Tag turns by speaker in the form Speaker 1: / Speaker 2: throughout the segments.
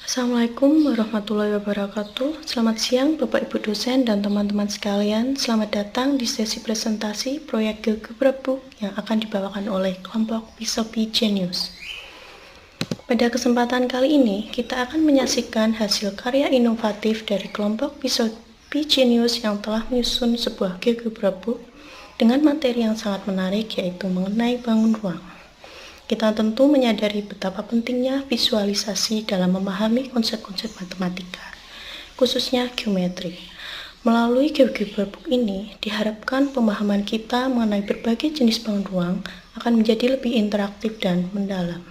Speaker 1: Assalamualaikum warahmatullahi wabarakatuh. Selamat siang Bapak Ibu dosen dan teman-teman sekalian. Selamat datang di sesi presentasi proyek GeoGebra Book yang akan dibawakan oleh kelompok Pisopi Genius. Pada kesempatan kali ini, kita akan menyaksikan hasil karya inovatif dari kelompok Pisopi Genius yang telah menyusun sebuah GeoGebra Book dengan materi yang sangat menarik, yaitu mengenai bangun ruang. Kita tentu menyadari betapa pentingnya visualisasi dalam memahami konsep-konsep matematika, khususnya geometri. Melalui GeoGebra Book ini, diharapkan pemahaman kita mengenai berbagai jenis bangun ruang akan menjadi lebih interaktif dan mendalam.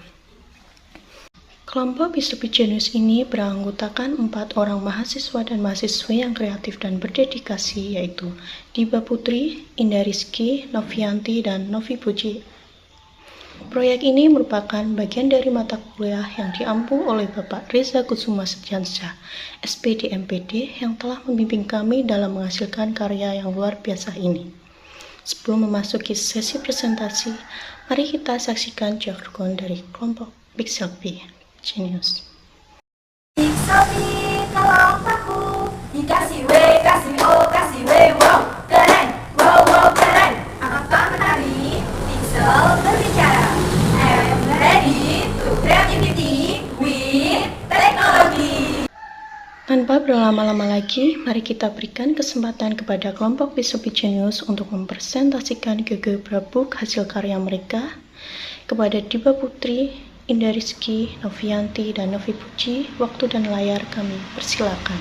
Speaker 1: Kelompok Pisopi Genius ini beranggotakan 4 orang mahasiswa dan mahasiswi yang kreatif dan berdedikasi, yaitu Diba Putri, Indah Rizky, Novianti, dan Novi Puji. Proyek ini merupakan bagian dari mata kuliah yang diampu oleh Bapak Reza Kusuma Setiansyah, SPD MPD, yang telah membimbing kami dalam menghasilkan karya yang luar biasa ini. Sebelum memasuki sesi presentasi, mari kita saksikan jargon dari kelompok Pisopi Genius.
Speaker 2: Pisopi kelompokku, dikasih W, kasih O, kasih W, wow, keren, wow, keren. Apa menarik? Pixel berbicara. I'm ready to creativity with technology.
Speaker 1: Tanpa berlama-lama lagi, mari kita berikan kesempatan kepada kelompok Pisopi Genius untuk mempresentasikan GeoGebra Book hasil karya mereka. Kepada Diba Putri, Indah Rizky, Novianti, dan Novi Puji, waktu dan layar kami persilakan.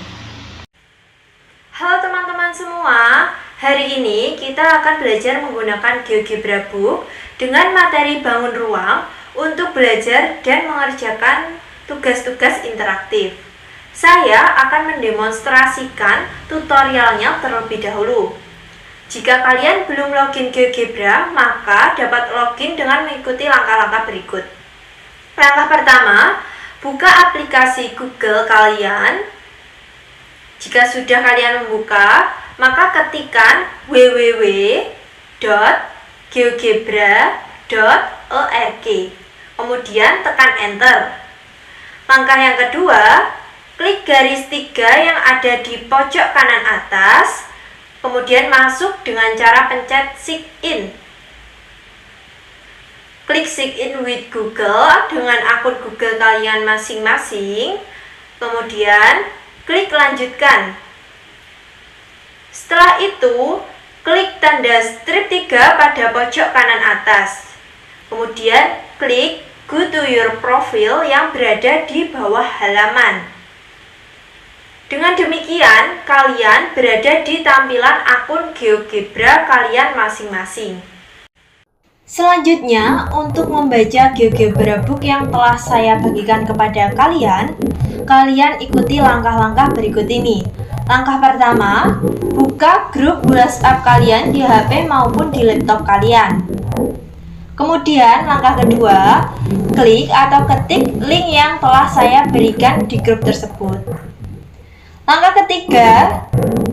Speaker 3: Halo teman-teman semua, hari ini kita akan belajar menggunakan GeoGebra Book dengan materi bangun ruang untuk belajar dan mengerjakan tugas-tugas interaktif. Saya akan mendemonstrasikan tutorialnya terlebih dahulu. Jika kalian belum login GeoGebra, maka dapat login dengan mengikuti langkah-langkah berikut. Langkah pertama, buka aplikasi Google kalian. Jika sudah kalian membuka, maka ketikkan www.geogebra.org. Kemudian tekan enter. Langkah yang kedua, klik garis 3 yang ada di pojok kanan atas. Kemudian masuk dengan cara pencet sign in. Klik sign in with Google dengan akun Google kalian masing-masing. Kemudian klik lanjutkan. Setelah itu, klik tanda strip 3 pada pojok kanan atas. Kemudian klik go to your profile yang berada di bawah halaman. Dengan demikian, kalian berada di tampilan akun GeoGebra kalian masing-masing. Selanjutnya, untuk membaca GeoGebra Book yang telah saya bagikan kepada kalian ikuti langkah-langkah berikut ini. Langkah pertama, buka grup WhatsApp kalian di HP maupun di laptop kalian. Kemudian, langkah kedua, klik atau ketik link yang telah saya berikan di grup tersebut. Langkah ketiga,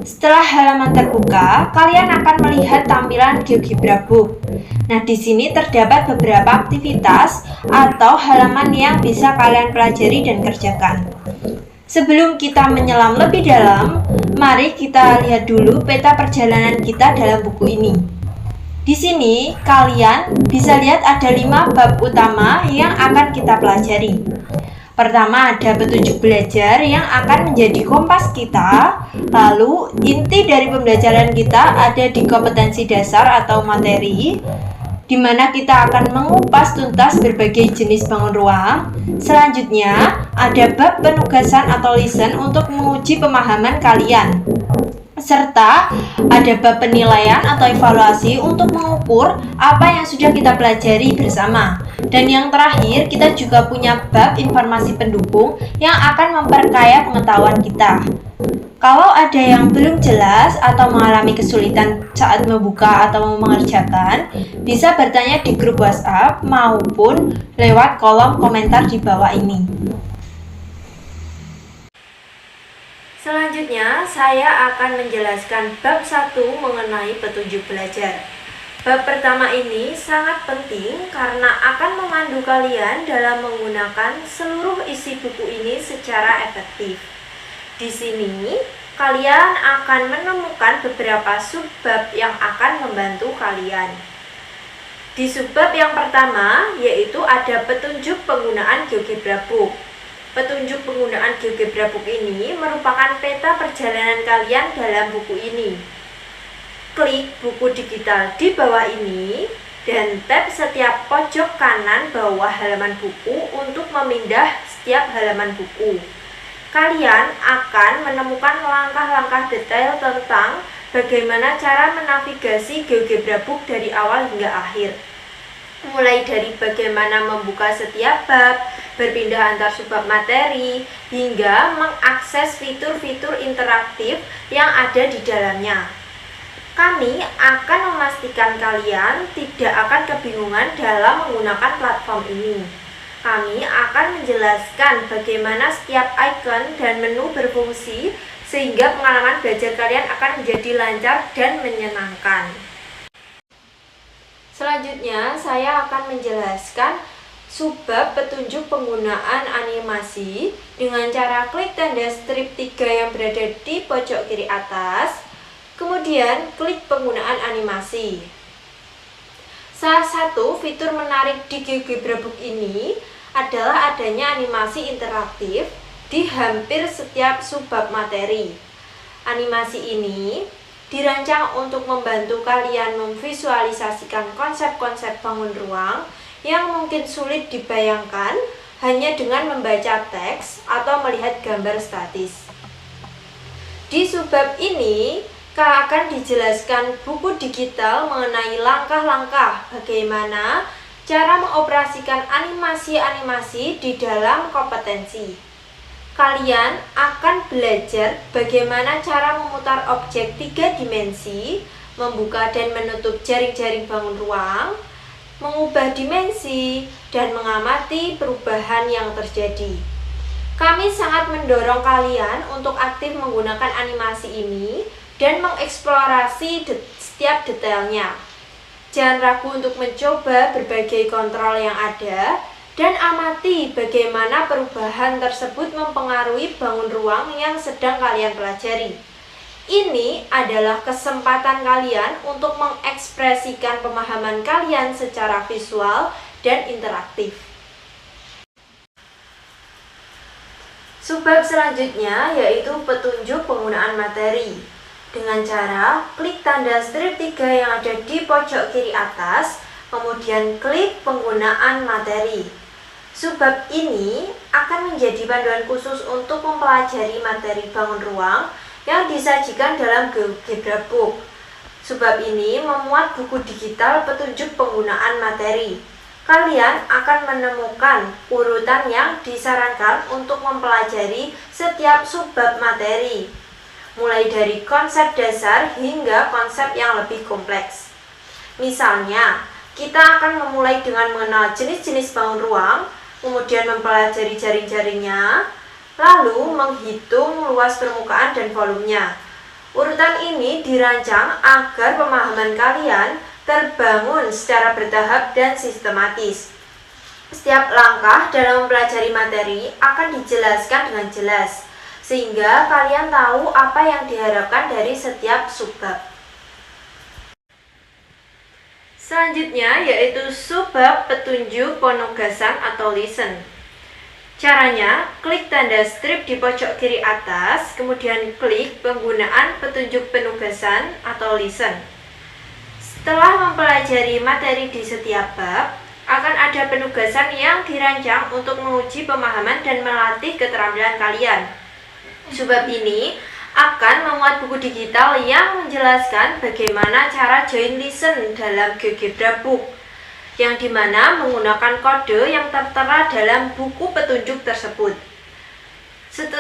Speaker 3: setelah halaman terbuka, kalian akan melihat tampilan GeoGebra Book. Nah, di sini terdapat beberapa aktivitas atau halaman yang bisa kalian pelajari dan kerjakan. Sebelum kita menyelam lebih dalam, mari kita lihat dulu peta perjalanan kita dalam buku ini. Di sini, kalian bisa lihat ada 5 bab utama yang akan kita pelajari. Pertama, ada petunjuk belajar yang akan menjadi kompas kita. Lalu, inti dari pembelajaran kita ada di kompetensi dasar atau materi, di mana kita akan mengupas tuntas berbagai jenis bangun ruang. Selanjutnya, ada bab penugasan atau lesson untuk menguji pemahaman kalian. Serta ada bab penilaian atau evaluasi untuk mengukur apa yang sudah kita pelajari bersama. Dan yang terakhir, kita juga punya bab informasi pendukung yang akan memperkaya pengetahuan kita. Kalau ada yang belum jelas atau mengalami kesulitan saat membuka atau mengerjakan, bisa bertanya di grup WhatsApp maupun lewat kolom komentar di bawah ini. Selanjutnya, saya akan menjelaskan bab 1 mengenai petunjuk belajar. Bab pertama ini sangat penting karena akan memandu kalian dalam menggunakan seluruh isi buku ini secara efektif. Di sini, kalian akan menemukan beberapa subbab yang akan membantu kalian. Di subbab yang pertama, yaitu ada petunjuk penggunaan GeoGebra Book. Petunjuk penggunaan GeoGebra Book ini merupakan peta perjalanan kalian dalam buku ini. Klik buku digital di bawah ini dan tap setiap pojok kanan bawah halaman buku untuk memindah setiap halaman buku. Kalian akan menemukan langkah-langkah detail tentang bagaimana cara menavigasi GeoGebra Book dari awal hingga akhir. Mulai dari bagaimana membuka setiap bab, berpindah antar subbab materi, hingga mengakses fitur-fitur interaktif yang ada di dalamnya. Kami akan memastikan kalian tidak akan kebingungan dalam menggunakan platform ini. Kami akan menjelaskan bagaimana setiap icon dan menu berfungsi sehingga pengalaman belajar kalian akan menjadi lancar dan menyenangkan. Selanjutnya, saya akan menjelaskan subbab petunjuk penggunaan animasi dengan cara klik tanda strip 3 yang berada di pojok kiri atas. Kemudian klik penggunaan animasi. Salah satu fitur menarik di GeoGebra Book ini adalah adanya animasi interaktif di hampir setiap subbab materi. Animasi ini dirancang untuk membantu kalian memvisualisasikan konsep-konsep bangun ruang yang mungkin sulit dibayangkan hanya dengan membaca teks atau melihat gambar statis. Di subbab ini, akan dijelaskan buku digital mengenai langkah-langkah bagaimana cara mengoperasikan animasi-animasi di dalam kompetensi. Kalian akan belajar bagaimana cara memutar objek 3 dimensi, membuka dan menutup jaring-jaring bangun ruang, mengubah dimensi, dan mengamati perubahan yang terjadi. Kami sangat mendorong kalian untuk aktif menggunakan animasi ini dan mengeksplorasi setiap detailnya. Jangan ragu untuk mencoba berbagai kontrol yang ada dan amati bagaimana perubahan tersebut mempengaruhi bangun ruang yang sedang kalian pelajari. Ini adalah kesempatan kalian untuk mengekspresikan pemahaman kalian secara visual dan interaktif. Subbab selanjutnya yaitu petunjuk penggunaan materi. Dengan cara klik tanda strip 3 yang ada di pojok kiri atas, kemudian klik penggunaan materi. Subbab ini akan menjadi panduan khusus untuk mempelajari materi bangun ruang yang disajikan dalam GeoGebra Book. Subbab ini memuat buku digital petunjuk penggunaan materi. Kalian akan menemukan urutan yang disarankan untuk mempelajari setiap subbab materi, mulai dari konsep dasar hingga konsep yang lebih kompleks. Misalnya, kita akan memulai dengan mengenal jenis-jenis bangun ruang, kemudian mempelajari jaring-jaringnya, lalu menghitung luas permukaan dan volumenya. Urutan ini dirancang agar pemahaman kalian terbangun secara bertahap dan sistematis. Setiap langkah dalam mempelajari materi akan dijelaskan dengan jelas, sehingga kalian tahu apa yang diharapkan dari setiap subbab. Selanjutnya yaitu subbab petunjuk penugasan atau lesson. Caranya, klik tanda strip di pojok kiri atas, kemudian klik penggunaan petunjuk penugasan atau lesson. Setelah mempelajari materi di setiap bab, akan ada penugasan yang dirancang untuk menguji pemahaman dan melatih keterampilan kalian. Subbab ini akan memuat buku digital yang menjelaskan bagaimana cara join lesson dalam GeoGebra Book, yang dimana menggunakan kode yang tertera dalam buku petunjuk tersebut,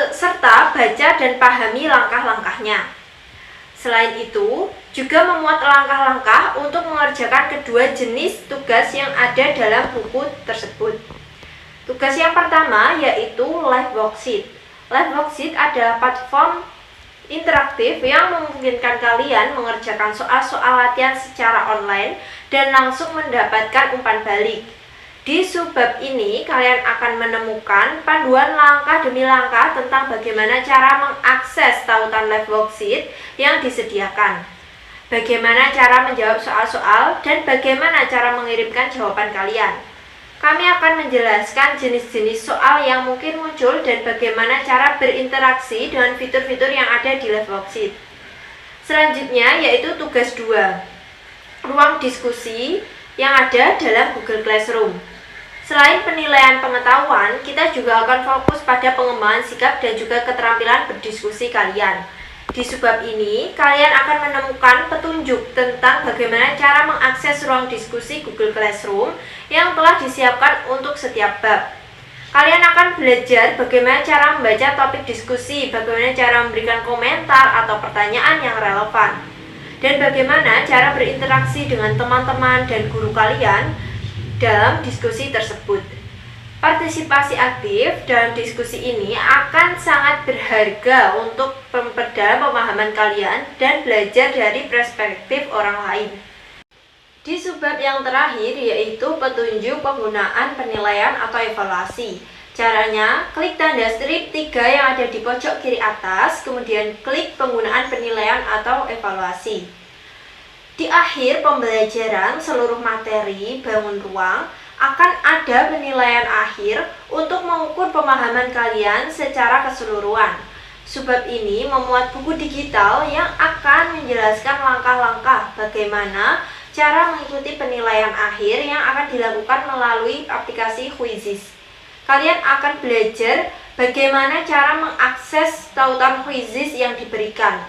Speaker 3: serta baca dan pahami langkah-langkahnya. Selain itu, juga memuat langkah-langkah untuk mengerjakan kedua jenis tugas yang ada dalam buku tersebut. Tugas yang pertama yaitu Live Worksheet. Live Worksheet adalah platform interaktif yang memungkinkan kalian mengerjakan soal-soal latihan secara online dan langsung mendapatkan umpan balik. Di subbab ini, kalian akan menemukan panduan langkah demi langkah tentang bagaimana cara mengakses tautan live worksheet yang disediakan, bagaimana cara menjawab soal-soal, dan bagaimana cara mengirimkan jawaban kalian. Kami akan menjelaskan jenis-jenis soal yang mungkin muncul dan bagaimana cara berinteraksi dengan fitur-fitur yang ada di live worksheet. Selanjutnya yaitu tugas 2, ruang diskusi yang ada dalam Google Classroom. Selain penilaian pengetahuan, kita juga akan fokus pada pengembangan sikap dan juga keterampilan berdiskusi kalian. Di subbab ini, kalian akan menemukan petunjuk tentang bagaimana cara mengakses ruang diskusi Google Classroom yang telah disiapkan untuk setiap bab. Kalian akan belajar bagaimana cara membaca topik diskusi, bagaimana cara memberikan komentar atau pertanyaan yang relevan, dan bagaimana cara berinteraksi dengan teman-teman dan guru kalian dalam diskusi tersebut. Partisipasi aktif dalam diskusi ini akan sangat berharga untuk memperdalam pemahaman kalian dan belajar dari perspektif orang lain. Di subbab yang terakhir yaitu petunjuk penggunaan penilaian atau evaluasi. Caranya, klik tanda strip 3 yang ada di pojok kiri atas, kemudian klik penggunaan penilaian atau evaluasi. Di akhir pembelajaran seluruh materi bangun ruang akan ada penilaian akhir untuk mengukur pemahaman kalian secara keseluruhan. Subbab ini memuat buku digital yang akan menjelaskan langkah-langkah bagaimana cara mengikuti penilaian akhir yang akan dilakukan melalui aplikasi Quizzes. Kalian akan belajar bagaimana cara mengakses tautan Quizzes yang diberikan,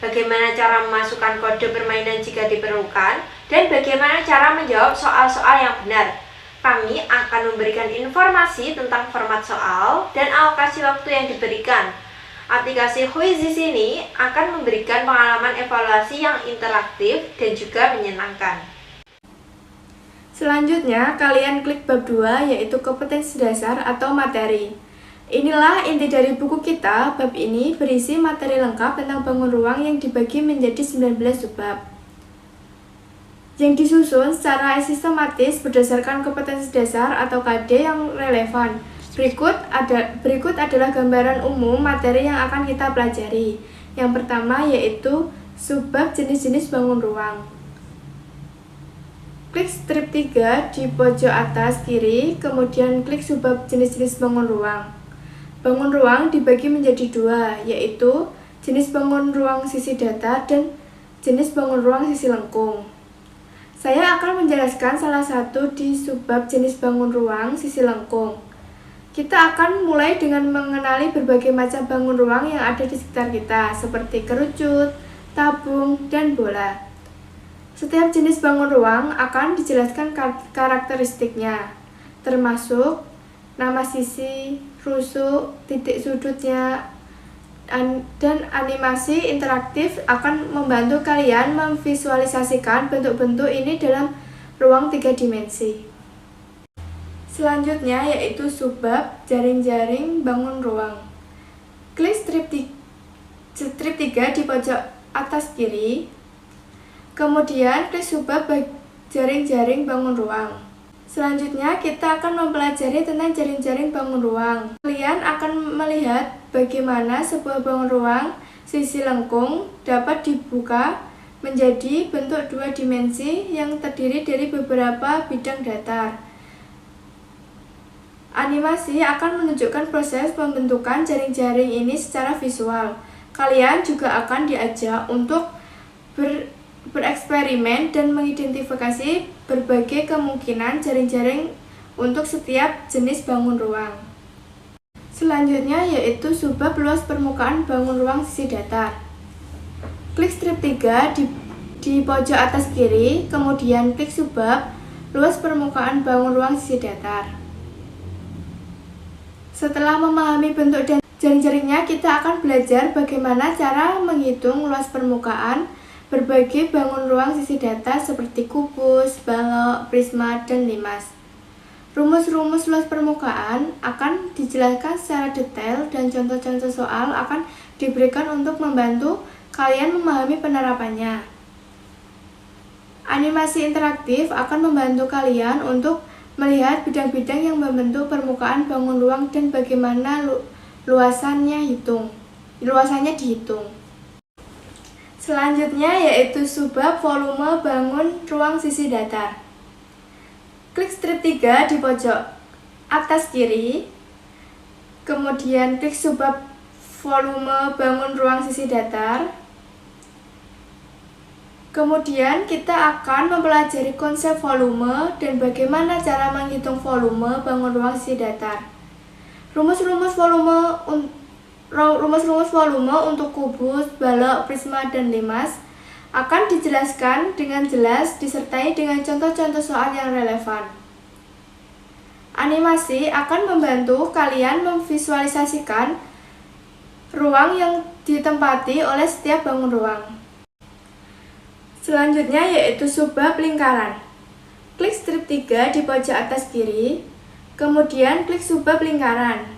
Speaker 3: bagaimana cara memasukkan kode permainan jika diperlukan, dan bagaimana cara menjawab soal-soal yang benar. Kami akan memberikan informasi tentang format soal dan alokasi waktu yang diberikan. Aplikasi Quizzes ini akan memberikan pengalaman evaluasi yang interaktif dan juga menyenangkan.
Speaker 4: Selanjutnya, kalian klik bab 2 yaitu kompetensi dasar atau materi. Inilah inti dari buku kita. Bab ini berisi materi lengkap tentang bangun ruang yang dibagi menjadi 19 subbab, yang disusun secara sistematis berdasarkan kompetensi dasar atau KD yang relevan. Berikut adalah gambaran umum materi yang akan kita pelajari. Yang pertama yaitu subbab jenis-jenis bangun ruang. Klik strip 3 di pojok atas kiri, kemudian klik subbab jenis-jenis bangun ruang. Bangun ruang dibagi menjadi 2, yaitu jenis bangun ruang sisi datar dan jenis bangun ruang sisi lengkung. Saya akan menjelaskan salah satu di subbab jenis bangun ruang sisi lengkung. Kita akan mulai dengan mengenali berbagai macam bangun ruang yang ada di sekitar kita, seperti kerucut, tabung, dan bola. Setiap jenis bangun ruang akan dijelaskan karakteristiknya, termasuk nama sisi, rusuk, titik sudutnya, dan animasi interaktif akan membantu kalian memvisualisasikan bentuk-bentuk ini dalam ruang 3 dimensi. Selanjutnya yaitu subbab jaring-jaring bangun ruang. Klik strip 3 di pojok atas kiri, kemudian klik subbab jaring-jaring bangun ruang. Selanjutnya kita akan mempelajari tentang jaring-jaring bangun ruang. Kalian akan melihat bagaimana sebuah bangun ruang sisi lengkung dapat dibuka menjadi bentuk 2 dimensi yang terdiri dari beberapa bidang datar. Animasi akan menunjukkan proses pembentukan jaring-jaring ini secara visual. Kalian juga akan diajak untuk bereksperimen dan mengidentifikasi berbagai kemungkinan jaring-jaring untuk setiap jenis bangun ruang. Selanjutnya yaitu subbab luas permukaan bangun ruang sisi datar. Klik strip 3 di pojok atas kiri, kemudian klik subbab luas permukaan bangun ruang sisi datar. Setelah memahami bentuk dan jaring-jaringnya, kita akan belajar bagaimana cara menghitung luas permukaan berbagai bangun ruang sisi datar seperti kubus, balok, prisma, dan limas. Rumus-rumus luas permukaan akan dijelaskan secara detail dan contoh-contoh soal akan diberikan untuk membantu kalian memahami penerapannya. Animasi interaktif akan membantu kalian untuk melihat bidang-bidang yang membentuk permukaan bangun ruang dan bagaimana luasannya dihitung. Selanjutnya yaitu subbab volume bangun ruang sisi datar. Klik strip 3 di pojok atas kiri, kemudian klik subbab volume bangun ruang sisi datar. Kemudian kita akan mempelajari konsep volume dan bagaimana cara menghitung volume bangun ruang sisi datar. Rumus-rumus volume untuk kubus, balok, prisma, dan limas akan dijelaskan dengan jelas disertai dengan contoh-contoh soal yang relevan. Animasi akan membantu kalian memvisualisasikan ruang yang ditempati oleh setiap bangun ruang. Selanjutnya yaitu subbab lingkaran. Klik strip 3 di pojok atas kiri, kemudian klik subbab lingkaran.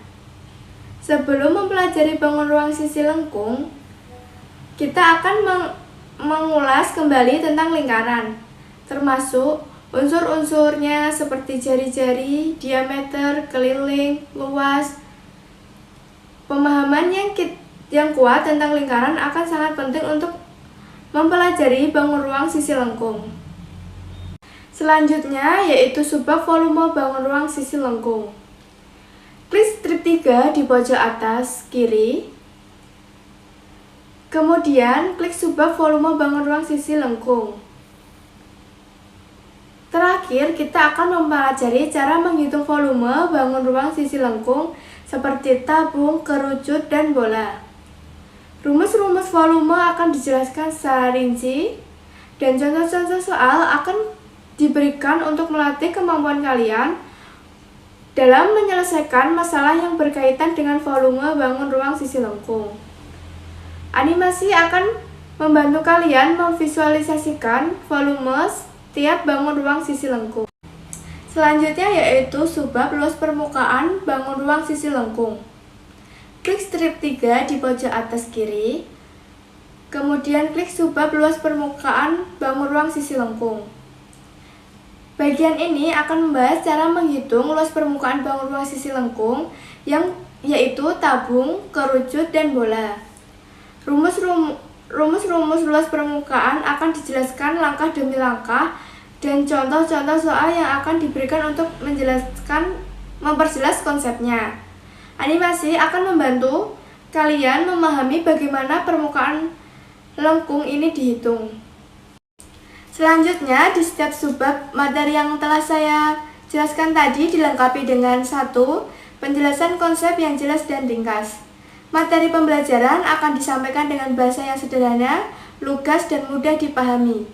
Speaker 4: Sebelum mempelajari bangun ruang sisi lengkung, kita akan mengulas kembali tentang lingkaran, termasuk unsur-unsurnya seperti jari-jari, diameter, keliling, luas. Pemahaman yang kuat tentang lingkaran akan sangat penting untuk mempelajari bangun ruang sisi lengkung. Selanjutnya yaitu subbab volume bangun ruang sisi lengkung. Klik strip 3 di pojok atas kiri, kemudian klik subbab volume bangun ruang sisi lengkung. Terakhir, kita akan mempelajari cara menghitung volume bangun ruang sisi lengkung seperti tabung, kerucut, dan bola. Rumus-rumus volume akan dijelaskan secara rinci dan contoh-contoh soal akan diberikan untuk melatih kemampuan kalian dalam menyelesaikan masalah yang berkaitan dengan volume bangun ruang sisi lengkung. Animasi akan membantu kalian memvisualisasikan volume setiap bangun ruang sisi lengkung. Selanjutnya yaitu subbab luas permukaan bangun ruang sisi lengkung. Klik strip 3 di pojok atas kiri, kemudian klik subbab luas permukaan bangun ruang sisi lengkung. Bagian ini akan membahas cara menghitung luas permukaan bangun ruang sisi lengkung yaitu tabung, kerucut, dan bola. Rumus-rumus luas permukaan akan dijelaskan langkah demi langkah dan contoh-contoh soal yang akan diberikan untuk memperjelas konsepnya. Animasi akan membantu kalian memahami bagaimana permukaan lengkung ini dihitung. Selanjutnya, di setiap subbab materi yang telah saya jelaskan tadi dilengkapi dengan 1. Penjelasan konsep yang jelas dan ringkas. Materi pembelajaran akan disampaikan dengan bahasa yang sederhana, lugas, dan mudah dipahami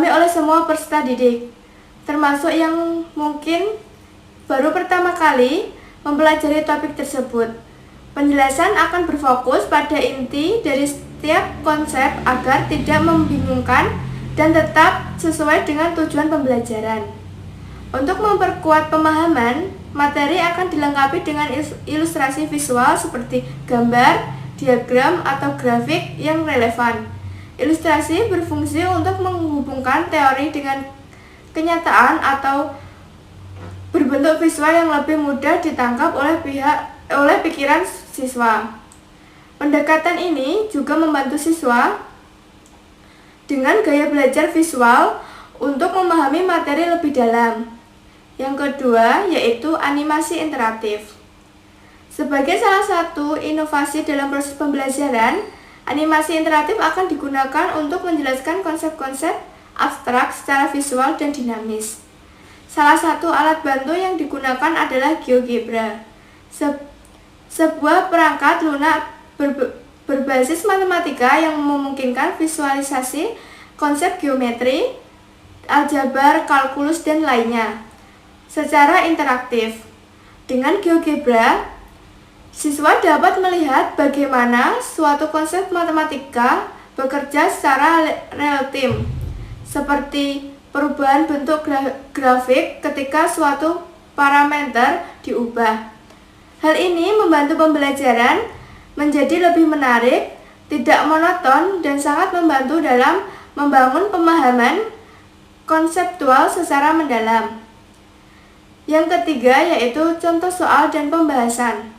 Speaker 4: oleh semua peserta didik, termasuk yang mungkin baru pertama kali mempelajari topik tersebut. Penjelasan akan berfokus pada inti dari setiap konsep agar tidak membingungkan dan tetap sesuai dengan tujuan pembelajaran. Untuk memperkuat pemahaman, materi akan dilengkapi dengan ilustrasi visual seperti gambar, diagram, atau grafik yang relevan. Ilustrasi berfungsi untuk menghubungkan teori dengan kenyataan atau berbentuk visual yang lebih mudah ditangkap oleh pikiran siswa. Pendekatan ini juga membantu siswa dengan gaya belajar visual untuk memahami materi lebih dalam. Yang kedua yaitu animasi interaktif. Sebagai salah satu inovasi dalam proses pembelajaran, animasi interaktif akan digunakan untuk menjelaskan konsep-konsep abstrak secara visual dan dinamis. Salah satu alat bantu yang digunakan adalah GeoGebra, sebuah perangkat lunak berbasis matematika yang memungkinkan visualisasi konsep geometri, aljabar, kalkulus, dan lainnya secara interaktif. Dengan GeoGebra, siswa dapat melihat bagaimana suatu konsep matematika bekerja secara real time, seperti perubahan bentuk grafik ketika suatu parameter diubah. Hal ini membantu pembelajaran menjadi lebih menarik, tidak monoton, dan sangat membantu dalam membangun pemahaman konseptual secara mendalam. Yang ketiga yaitu contoh soal dan pembahasan.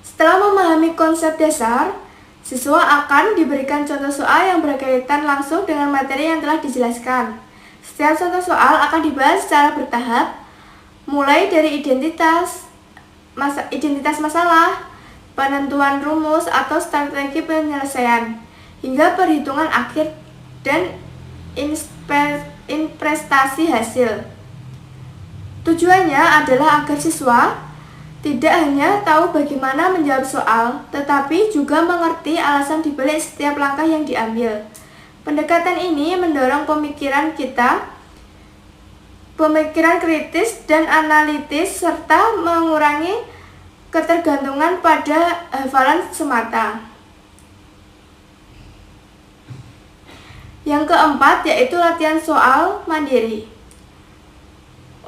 Speaker 4: Setelah memahami konsep dasar, siswa akan diberikan contoh soal yang berkaitan langsung dengan materi yang telah dijelaskan. Setiap contoh soal akan dibahas secara bertahap, mulai dari identitas masalah, penentuan rumus atau strategi penyelesaian, hingga perhitungan akhir dan prestasi hasil. Tujuannya adalah agar siswa tidak hanya tahu bagaimana menjawab soal, tetapi juga mengerti alasan dibalik setiap langkah yang diambil. Pendekatan ini mendorong pemikiran kritis dan analitis, serta mengurangi ketergantungan pada hafalan semata. Yang keempat yaitu latihan soal mandiri.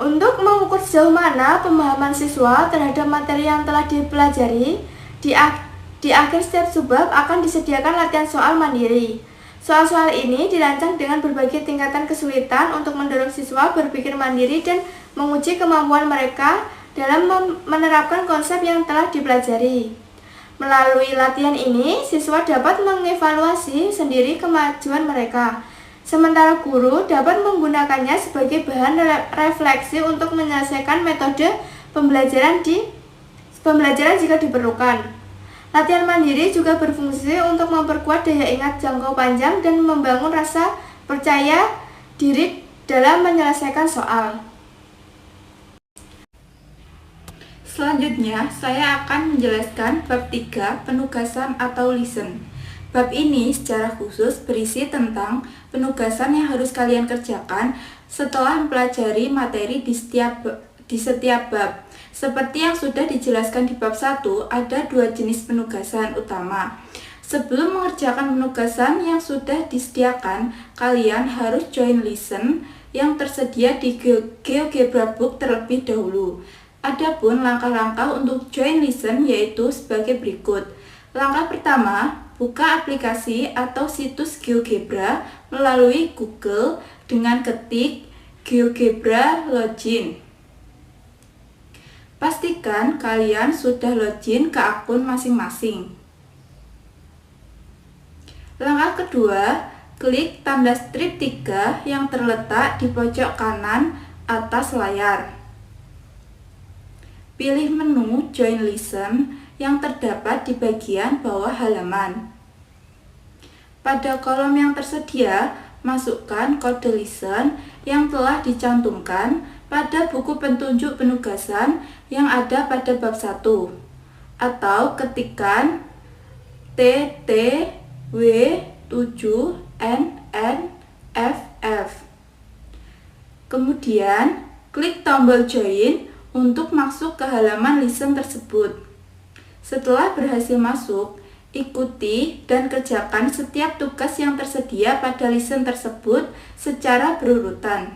Speaker 4: Untuk mengukur sejauh mana pemahaman siswa terhadap materi yang telah dipelajari, di akhir setiap subbab akan disediakan latihan soal mandiri. Soal-soal ini dirancang dengan berbagai tingkatan kesulitan untuk mendorong siswa berpikir mandiri dan menguji kemampuan mereka dalam menerapkan konsep yang telah dipelajari. Melalui latihan ini, siswa dapat mengevaluasi sendiri kemajuan mereka, sementara guru dapat menggunakannya sebagai bahan refleksi untuk menyelesaikan metode pembelajaran jika diperlukan. Latihan mandiri juga berfungsi untuk memperkuat daya ingat jangka panjang dan membangun rasa percaya diri dalam menyelesaikan soal.
Speaker 5: Selanjutnya, saya akan menjelaskan bab 3, penugasan atau listen. Bab ini secara khusus berisi tentang penugasan yang harus kalian kerjakan setelah mempelajari materi di setiap bab. Seperti yang sudah dijelaskan di bab 1, ada 2 jenis penugasan utama. Sebelum mengerjakan penugasan yang sudah disediakan, kalian harus join listen yang tersedia di GeoGebra Book terlebih dahulu. Adapun langkah-langkah untuk join listen yaitu sebagai berikut. Langkah pertama, buka aplikasi atau situs GeoGebra melalui Google dengan ketik GeoGebra Login. Pastikan kalian sudah login ke akun masing-masing. Langkah kedua, klik tanda strip 3 yang terletak di pojok kanan atas layar. Pilih menu Join Listen yang terdapat di bagian bawah halaman. Pada kolom yang tersedia, masukkan kode listen yang telah dicantumkan pada buku petunjuk penugasan yang ada pada bab 1, atau ketikkan TTW7NNFF. Kemudian, klik tombol join untuk masuk ke halaman listen tersebut. Setelah berhasil masuk, ikuti dan kerjakan setiap tugas yang tersedia pada listen tersebut secara berurutan.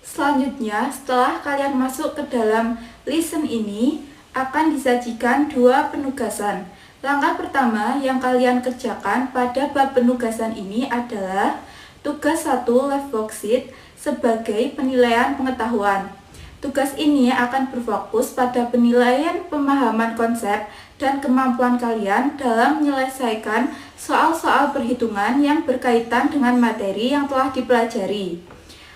Speaker 5: Selanjutnya, setelah kalian masuk ke dalam listen ini, akan disajikan 2 penugasan. Langkah pertama yang kalian kerjakan pada bab penugasan ini adalah tugas 1 left worksheet sebagai penilaian pengetahuan. Tugas ini akan berfokus pada penilaian pemahaman konsep dan kemampuan kalian dalam menyelesaikan soal-soal perhitungan yang berkaitan dengan materi yang telah dipelajari.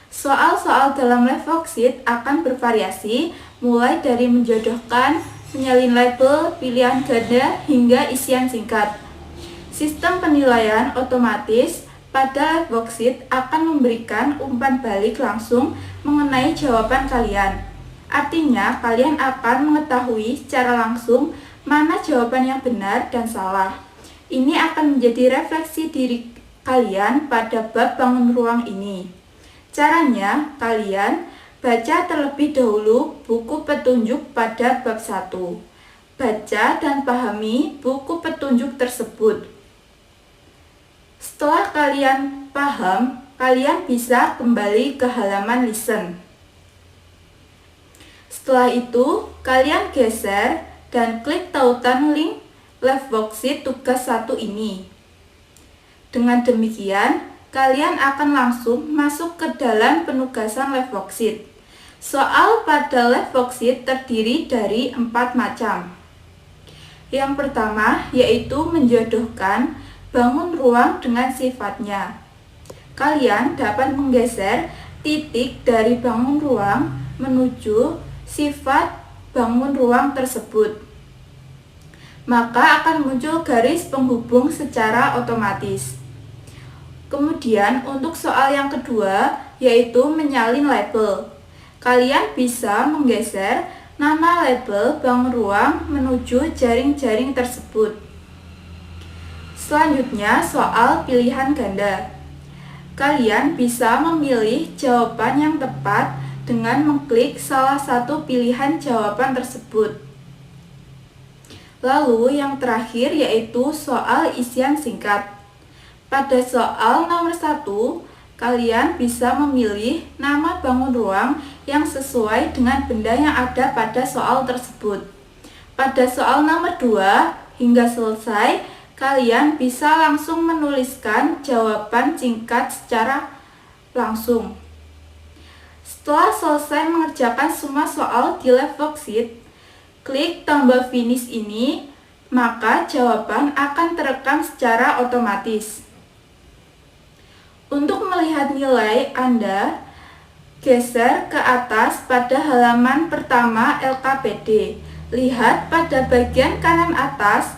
Speaker 5: Soal-soal dalam left worksheet akan bervariasi mulai dari menjodohkan, menyalin label, pilihan ganda, hingga isian singkat. Sistem penilaian otomatis pada left worksheet akan memberikan umpan balik langsung mengenai jawaban kalian. Artinya, kalian akan mengetahui secara langsung mana jawaban yang benar dan salah. Ini akan menjadi refleksi diri kalian pada bab bangun ruang ini. Caranya, kalian baca terlebih dahulu buku petunjuk pada bab 1. Baca dan pahami buku petunjuk tersebut. Setelah kalian paham, kalian bisa kembali ke halaman listen. Setelah itu, kalian geser dan klik tautan link left worksheet tugas 1 ini. Dengan demikian, kalian akan langsung masuk ke dalam penugasan left worksheet. Soal pada left worksheet terdiri dari 4 macam. Yang pertama yaitu menjodohkan bangun ruang dengan sifatnya. Kalian dapat menggeser titik dari bangun ruang menuju sifat bangun ruang tersebut. Maka akan muncul garis penghubung secara otomatis. Kemudian untuk soal yang kedua yaitu menyalin label. Kalian bisa menggeser nama label bangun ruang menuju jaring-jaring tersebut. Selanjutnya soal pilihan ganda. Kalian bisa memilih jawaban yang tepat dengan mengklik salah satu pilihan jawaban tersebut. Lalu yang terakhir yaitu soal isian singkat. Pada soal nomor 1, kalian bisa memilih nama bangun ruang yang sesuai dengan benda yang ada pada soal tersebut. Pada soal nomor 2 hingga selesai, kalian bisa langsung menuliskan jawaban singkat secara langsung. Setelah selesai mengerjakan semua soal di left worksheet, klik tombol finish ini, maka jawaban akan terekam secara otomatis. Untuk melihat nilai Anda, geser ke atas pada halaman pertama LKPD. Lihat pada bagian kanan atas,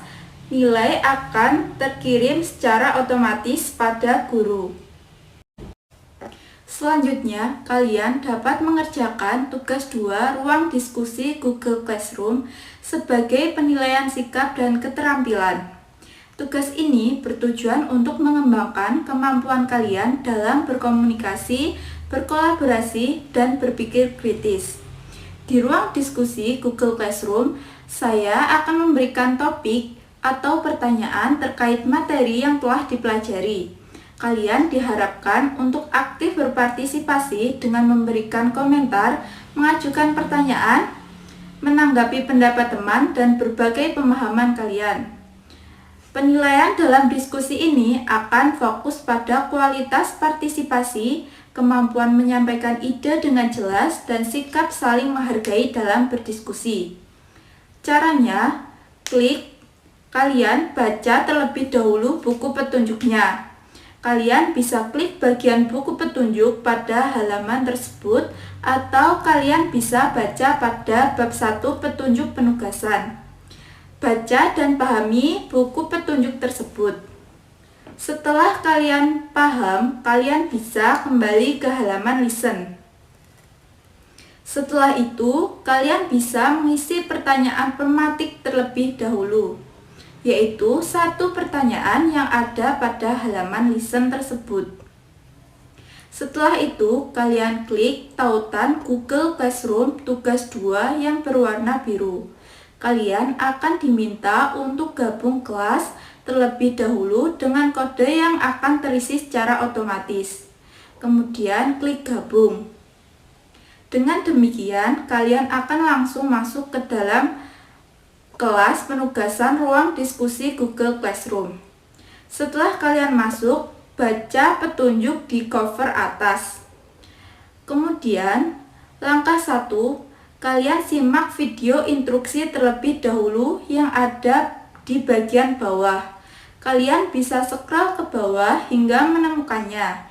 Speaker 5: nilai akan terkirim secara otomatis pada guru. Selanjutnya, kalian dapat mengerjakan tugas 2 ruang diskusi Google Classroom sebagai penilaian sikap dan keterampilan. Tugas ini bertujuan untuk mengembangkan kemampuan kalian dalam berkomunikasi, berkolaborasi, dan berpikir kritis. Di ruang diskusi Google Classroom, saya akan memberikan topik atau pertanyaan terkait materi yang telah dipelajari. Kalian diharapkan untuk aktif berpartisipasi dengan memberikan komentar, mengajukan pertanyaan, menanggapi pendapat teman, dan berbagai pemahaman kalian. Penilaian dalam diskusi ini akan fokus pada kualitas partisipasi, kemampuan menyampaikan ide dengan jelas, dan sikap saling menghargai dalam berdiskusi. Caranya, kalian baca terlebih dahulu buku petunjuknya. Kalian bisa klik bagian buku petunjuk pada halaman tersebut, atau kalian bisa baca pada bab 1 petunjuk penugasan. Baca dan pahami buku petunjuk tersebut. Setelah kalian paham, kalian bisa kembali ke halaman listen. Setelah itu, kalian bisa mengisi pertanyaan pematik terlebih dahulu, yaitu 1 pertanyaan yang ada pada halaman listen tersebut. Setelah itu, kalian klik tautan Google Classroom tugas 2 yang berwarna biru. Kalian akan diminta untuk gabung kelas terlebih dahulu dengan kode yang akan terisi secara otomatis. Kemudian klik gabung. Dengan demikian, kalian akan langsung masuk ke dalam kelas penugasan ruang diskusi Google Classroom. Setelah kalian masuk, baca petunjuk di cover atas. Kemudian, langkah 1, kalian simak video instruksi terlebih dahulu yang ada di bagian bawah. Kalian bisa scroll ke bawah hingga menemukannya.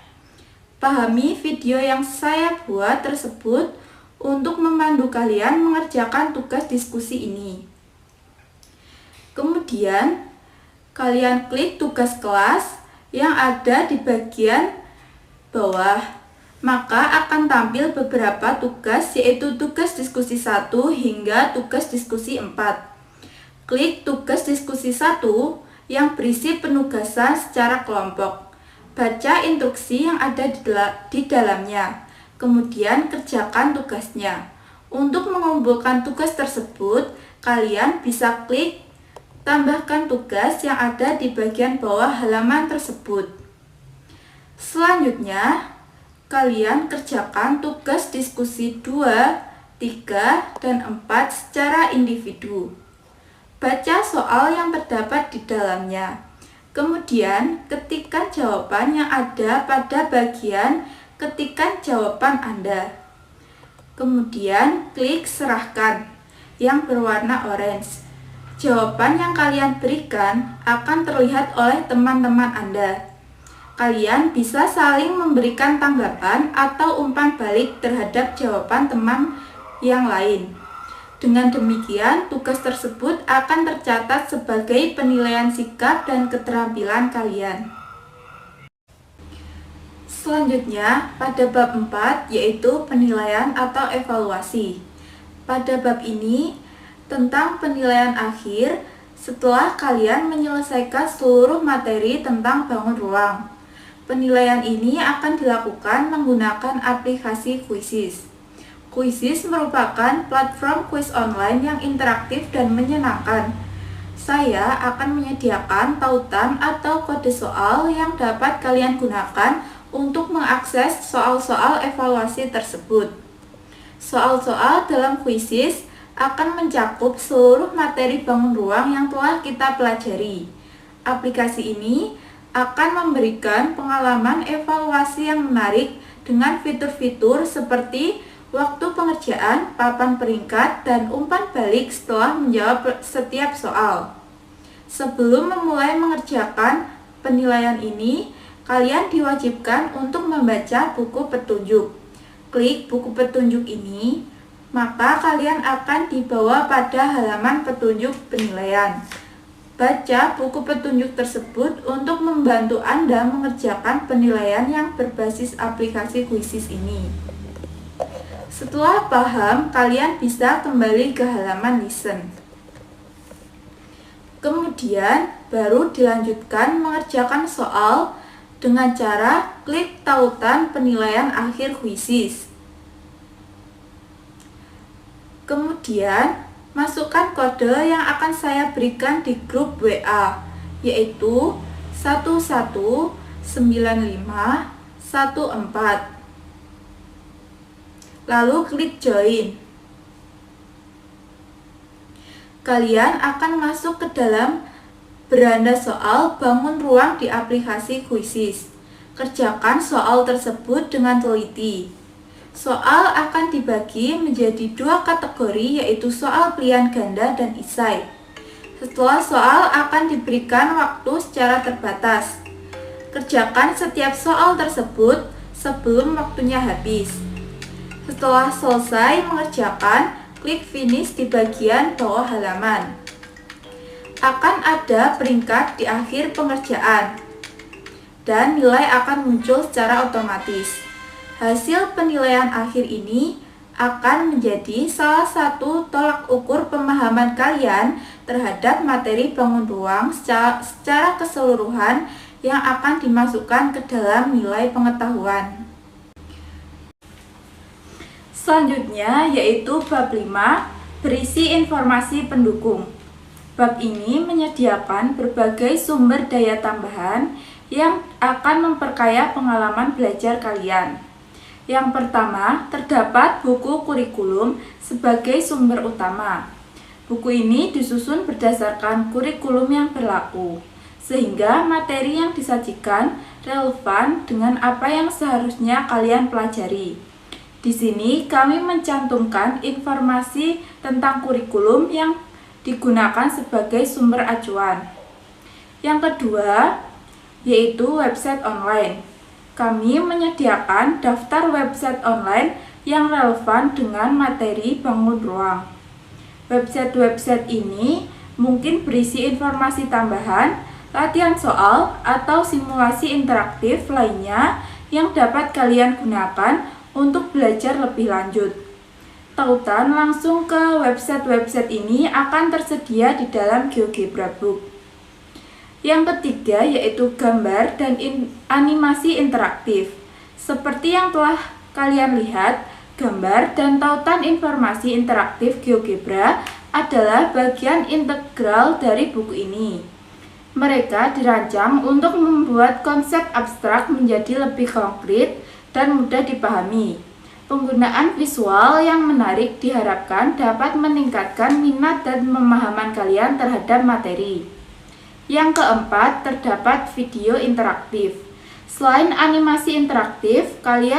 Speaker 5: Pahami video yang saya buat tersebut untuk memandu kalian mengerjakan tugas diskusi ini. Kemudian, kalian klik tugas kelas yang ada di bagian bawah. Maka akan tampil beberapa tugas, yaitu tugas diskusi 1 hingga tugas diskusi 4. Klik tugas diskusi 1 yang berisi penugasan secara kelompok. Baca instruksi yang ada di dalamnya, kemudian kerjakan tugasnya. Untuk mengumpulkan tugas tersebut, kalian bisa klik tambahkan tugas yang ada di bagian bawah halaman tersebut. Selanjutnya, kalian kerjakan tugas diskusi 2, 3, dan 4 secara individu. Baca soal yang terdapat di dalamnya. Kemudian, ketikkan jawaban yang ada pada bagian ketikan jawaban Anda. Kemudian, klik serahkan yang berwarna orange. Jawaban yang kalian berikan akan terlihat oleh teman-teman Anda. Kalian bisa saling memberikan tanggapan atau umpan balik terhadap jawaban teman yang lain. Dengan demikian, tugas tersebut akan tercatat sebagai penilaian sikap dan keterampilan kalian. Selanjutnya, pada bab 4 yaitu penilaian atau evaluasi. Pada bab ini, tentang penilaian akhir setelah kalian menyelesaikan seluruh materi tentang bangun ruang. Penilaian ini akan dilakukan menggunakan aplikasi Quizizz. Quizizz merupakan platform kuis online yang interaktif dan menyenangkan. Saya akan menyediakan tautan atau kode soal yang dapat kalian gunakan untuk mengakses soal-soal evaluasi tersebut. Soal-soal dalam Quizizz akan mencakup seluruh materi bangun ruang yang telah kita pelajari. Aplikasi ini akan memberikan pengalaman evaluasi yang menarik dengan fitur-fitur seperti waktu pengerjaan, papan peringkat, dan umpan balik setelah menjawab setiap soal. Sebelum memulai mengerjakan penilaian ini, kalian diwajibkan untuk membaca buku petunjuk. Klik buku petunjuk ini, maka kalian akan dibawa pada halaman petunjuk penilaian. Baca buku petunjuk tersebut untuk membantu Anda mengerjakan penilaian yang berbasis aplikasi Quizizz ini. Setelah paham, kalian bisa kembali ke halaman listen. Kemudian, baru dilanjutkan mengerjakan soal dengan cara klik tautan penilaian akhir Quizizz. Kemudian, masukkan kode yang akan saya berikan di grup WA, yaitu 119514. Lalu klik join. Kalian akan masuk ke dalam beranda soal bangun ruang di aplikasi Quizizz. Kerjakan soal tersebut dengan teliti. Soal akan dibagi menjadi 2 kategori, yaitu soal pilihan ganda dan esai. Setelah soal akan diberikan waktu secara terbatas. Kerjakan setiap soal tersebut sebelum waktunya habis. Setelah selesai mengerjakan, klik finish di bagian bawah halaman. Akan ada peringkat di akhir pengerjaan, dan nilai akan muncul secara otomatis. Hasil penilaian akhir ini akan menjadi salah satu tolak ukur pemahaman kalian terhadap materi bangun ruang secara keseluruhan yang akan dimasukkan ke dalam nilai pengetahuan. Selanjutnya yaitu bab 5, berisi informasi pendukung. Bab ini menyediakan berbagai sumber daya tambahan yang akan memperkaya pengalaman belajar kalian. Yang pertama, terdapat buku kurikulum sebagai sumber utama. Buku ini disusun berdasarkan kurikulum yang berlaku, sehingga materi yang disajikan relevan dengan apa yang seharusnya kalian pelajari. Di sini kami mencantumkan informasi tentang kurikulum yang digunakan sebagai sumber acuan. Yang kedua, yaitu website online. Kami menyediakan daftar website online yang relevan dengan materi bangun ruang. Website-website ini mungkin berisi informasi tambahan, latihan soal, atau simulasi interaktif lainnya yang dapat kalian gunakan untuk belajar lebih lanjut. Tautan langsung ke website-website ini akan tersedia di dalam GeoGebra Book. Yang ketiga yaitu gambar dan animasi interaktif. Seperti yang telah kalian lihat, gambar dan tautan informasi interaktif GeoGebra adalah bagian integral dari buku ini. Mereka dirancang untuk membuat konsep abstrak menjadi lebih konkret dan mudah dipahami. Penggunaan visual yang menarik diharapkan dapat meningkatkan minat dan pemahaman kalian terhadap materi. Yang keempat, terdapat video interaktif. Selain animasi interaktif, kami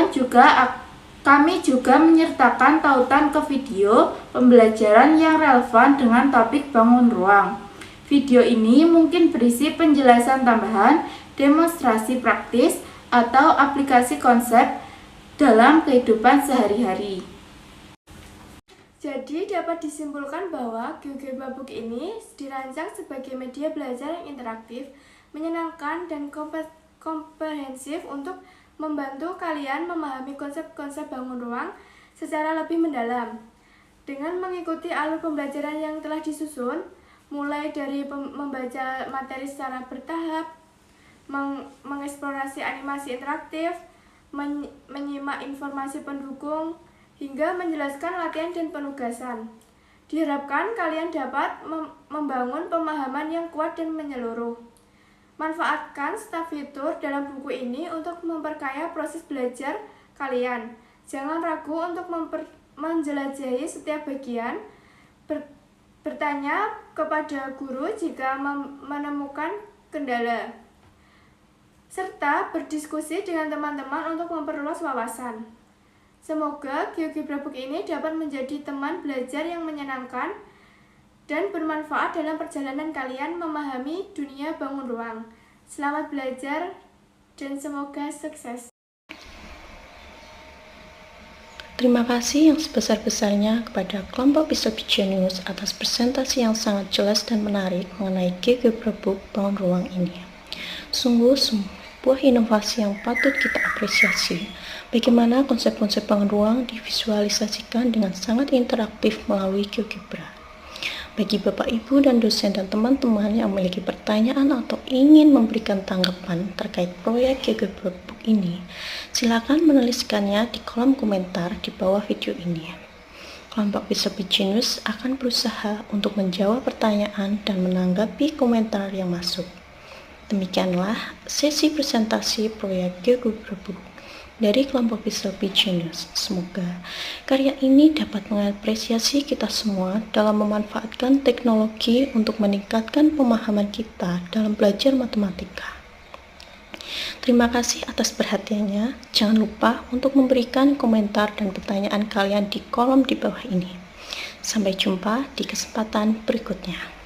Speaker 5: juga menyertakan tautan ke video pembelajaran yang relevan dengan topik bangun ruang. Video ini mungkin berisi penjelasan tambahan, demonstrasi praktis, atau aplikasi konsep dalam kehidupan sehari-hari.
Speaker 4: Jadi dapat disimpulkan bahwa GeoGebra Book ini dirancang sebagai media belajar yang interaktif, menyenangkan, dan komprehensif untuk membantu kalian memahami konsep-konsep bangun ruang secara lebih mendalam. Dengan mengikuti alur pembelajaran yang telah disusun, mulai dari membaca materi secara bertahap, mengeksplorasi animasi interaktif, menyimak informasi pendukung, hingga menjelaskan latihan dan penugasan. Diharapkan kalian dapat membangun pemahaman yang kuat dan menyeluruh. Manfaatkan setiap fitur dalam buku ini untuk memperkaya proses belajar kalian. Jangan ragu untuk menjelajahi setiap bagian. Bertanya kepada guru jika menemukan kendala, serta berdiskusi dengan teman-teman untuk memperluas wawasan. Semoga GeoGebra Book ini dapat menjadi teman belajar yang menyenangkan dan bermanfaat dalam perjalanan kalian memahami dunia bangun ruang. Selamat belajar dan semoga sukses.
Speaker 1: Terima kasih yang sebesar-besarnya kepada kelompok Pisopi Genius atas presentasi yang sangat jelas dan menarik mengenai GeoGebra Book bangun ruang ini. Sungguh sebuah inovasi yang patut kita apresiasi. Bagaimana konsep-konsep bangun ruang divisualisasikan dengan sangat interaktif melalui GeoGebra. Bagi Bapak, Ibu, dan dosen dan teman-teman yang memiliki pertanyaan atau ingin memberikan tanggapan terkait proyek GeoGebra Book ini, silakan menuliskannya di kolom komentar di bawah video ini. Kelompok Pisopi Genius akan berusaha untuk menjawab pertanyaan dan menanggapi komentar yang masuk. Demikianlah sesi presentasi proyek GeoGebra Book dari kelompok Pisopi Genius. Semoga karya ini dapat mengapresiasi kita semua dalam memanfaatkan teknologi untuk meningkatkan pemahaman kita dalam belajar matematika. Terima kasih atas perhatiannya. Jangan lupa untuk memberikan komentar dan pertanyaan kalian di kolom di bawah ini. Sampai jumpa di kesempatan berikutnya.